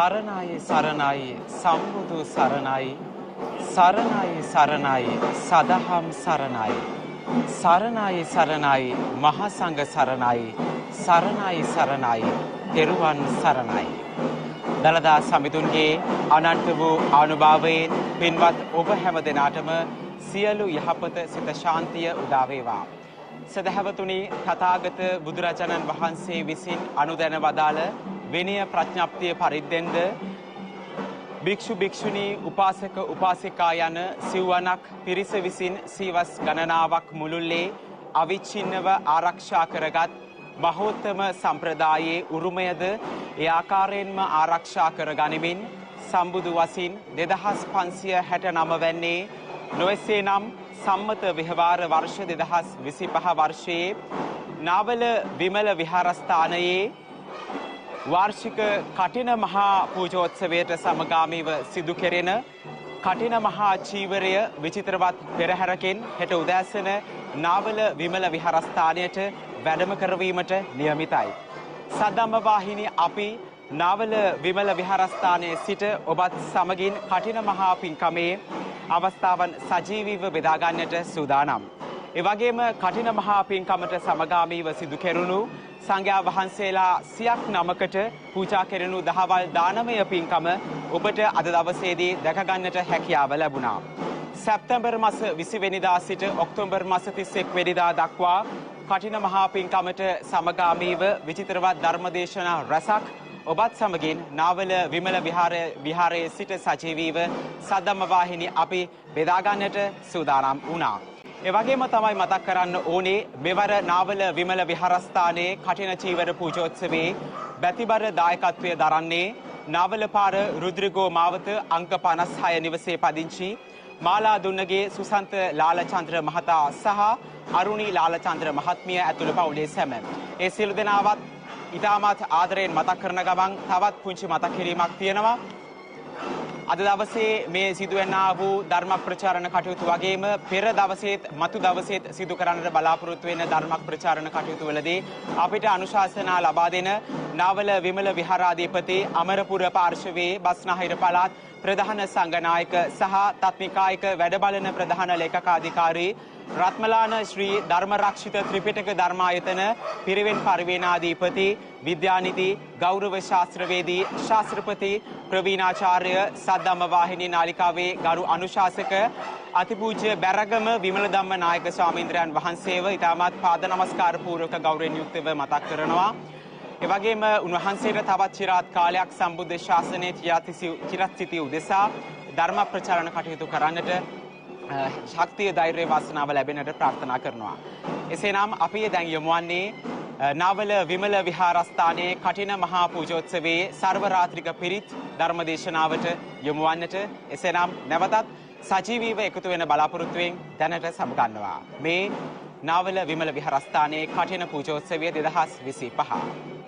සරණයි සරණයි සම්බුදු සරණයි සරණයි සරණයි සදහම් සරණයි සරණයි සරණයි මහා සංඝ සරණයි සරණයි සරණයි තෙරුවන් සරණයි. දලදා සමිඳුන්ගේ අනන්ත වූ ආනුභාවයෙන් පින්වත් ඔබ හැම දෙනාටම සියලු යහපත සිත ශාන්තිය උදා වේවා. සදහවතුනි, තථාගත බුදුරජාණන් වහන්සේ විසින් අනුදැන වදාළ විනය ප්‍රඥප්තිය පරිද්දෙන්ද භික්ෂු භික්ෂුණී උපාසක උපාසිකා යන සිව්වනක් පිරිස විසින් සීවස් ගණනාවක් මුළුල්ලේ අවිච්ඡින්නව ආරක්ෂා කරගත් මහෝත්තම සම්ප්‍රදායේ උරුමයද ඒ ආකාරයෙන්ම ආරක්ෂා කර ගනිමින් සම්බුදු වසින් 2569 වැන්නේ නොයසේ නම් සම්මත විහාර වර්ෂ 2025 වර්ෂයේ නාවල විමල විහාරස්ථානයේ වාර්ෂික කටින මහා පූජෝත්සවයට සමගාමීව සිදු කෙරෙන කටින මහා චීවරය විචිත්‍රවත් පෙරහැරකින් හෙට උදෑසන නාවල විමල විහාරස්ථානයට වැඩම කරවීමට නියමිතයි. සද්ධම්ම වාහිනී අපි නාවල විමල විහාරස්ථානයේ සිට ඔබත් සමගින් කටින මහා පින්කමේ අවස්ථාවන් සජීවීව බෙදා ගන්නට සූදානම්. ඒ වගේම කටින මහා පින්කමට සමගාමීව සිදු කෙරුණු සංඝයා වහන්සේලා 100ක් නමකට පූජා කෙරෙනු දහවල් දානමය පින්කම ඔබට අද දවසේදී දැක ගන්නට හැකියාව ලැබුණා. සැප්තැම්බර් මාස 20 වෙනිදා සිට ඔක්තෝබර් මාස 31 වෙනිදා දක්වා කටින මහා පින්කමට සමගාමීව විචිත්‍රවත් ධර්මදේශනා රසක් ඔබත් සමගින් නාවල විමල විහාරයේ සිට සජීවීව සද්ධම්ම වාහිනී අපි බෙදා ගන්නට සූදානම් වුණා. ඒ වගේම තමයි මතක් කරන්න ඕනේ මෙවර නාවල විමල විහාරස්ථානයේ කටින චීවර පූජෝත්සවයේ බැතිබර දායකත්වය දරන්නේ නාවල පාර රුද්‍රගෝ මාවත අංක 56 නිවසේ පදිංචි මාලා දුන්නගේ සුසන්ත ලාලචන්ද්‍ර මහතා සහ අරුණී ලාලචන්ද්‍ර මහත්මිය ඇතුළු පවුලේ සැම. ඒ සියලු දෙනාවත් ඉතාමත් ආදරයෙන් මතක් කරන ගමන් තවත් පුංචි මතක් කිරීමක් තියෙනවා. අද දවසේ මේ සිදුවෙනා වූ ධර්ම ප්‍රචාරණ කටයුතු වගේම පෙර දවසේත් මතු දවසේත් සිදු කරන්නට බලාපොරොත්තු වෙන ධර්ම ප්‍රචාරණ කටයුතු වලදී අපිට අනුශාසනා ලබා දෙන නාවල විමල විහාරාධිපති අමරපුර පාර්ශවයේ බස්නාහිර පළාත් ප්‍රධාන සංඝනායක සහ තත්නිකායක වැඩබලන ප්‍රධාන ලේකකාධිකාරී රත්මලාන ශ්‍රී ධර්මරක්ෂිත ත්‍රිපිටක ධර්මායතන පිරිවෙන් පරිවේනාධිපති විද්‍යානිධි ගෞරව ශාස්ත්‍රවේදී ශාස්ත්‍රපති ප්‍රවීණාචාර්ය සද්ධම්ම වාහිනී නාලිකාවේ ගරු අනුශාසක අතිපූජ්‍ය බැරගම විමල ධම්ම නායක ස්වාමීන්ද්‍රයන් වහන්සේව ඉතාමත් පාද නමස්කාර පූර්වක ගෞරවයෙන් යුක්තව මතක් කරනවා. ඒ වගේම උන්වහන්සේට තවත් চিරාත් කාලයක් සම්බුද්ධ ශාසනයේ චිරස්ථිතිය උදෙසා ධර්ම ප්‍රචාරණ කටයුතු කරන්නට ශක්තිය ධෛර්යය වාසනාව ලැබෙනට ප්‍රාර්ථනා කරනවා. එසේනම් අපි දැන් යමු වන්නේ නාවල විමල විහාරස්ථානයේ කටින මහා පූජෝත්සවයේ සර්ව රාත්‍රික පිරිත් ධර්මදේශනාවට යමු වන්නට. එසේනම් නැවතත් සජීවීව එකතු වෙන බලාපොරොත්තුවෙන් දැනට සමුගන්නවා. මේ නාවල විමල විහාරස්ථානයේ කටින පූජෝත්සවය 2025.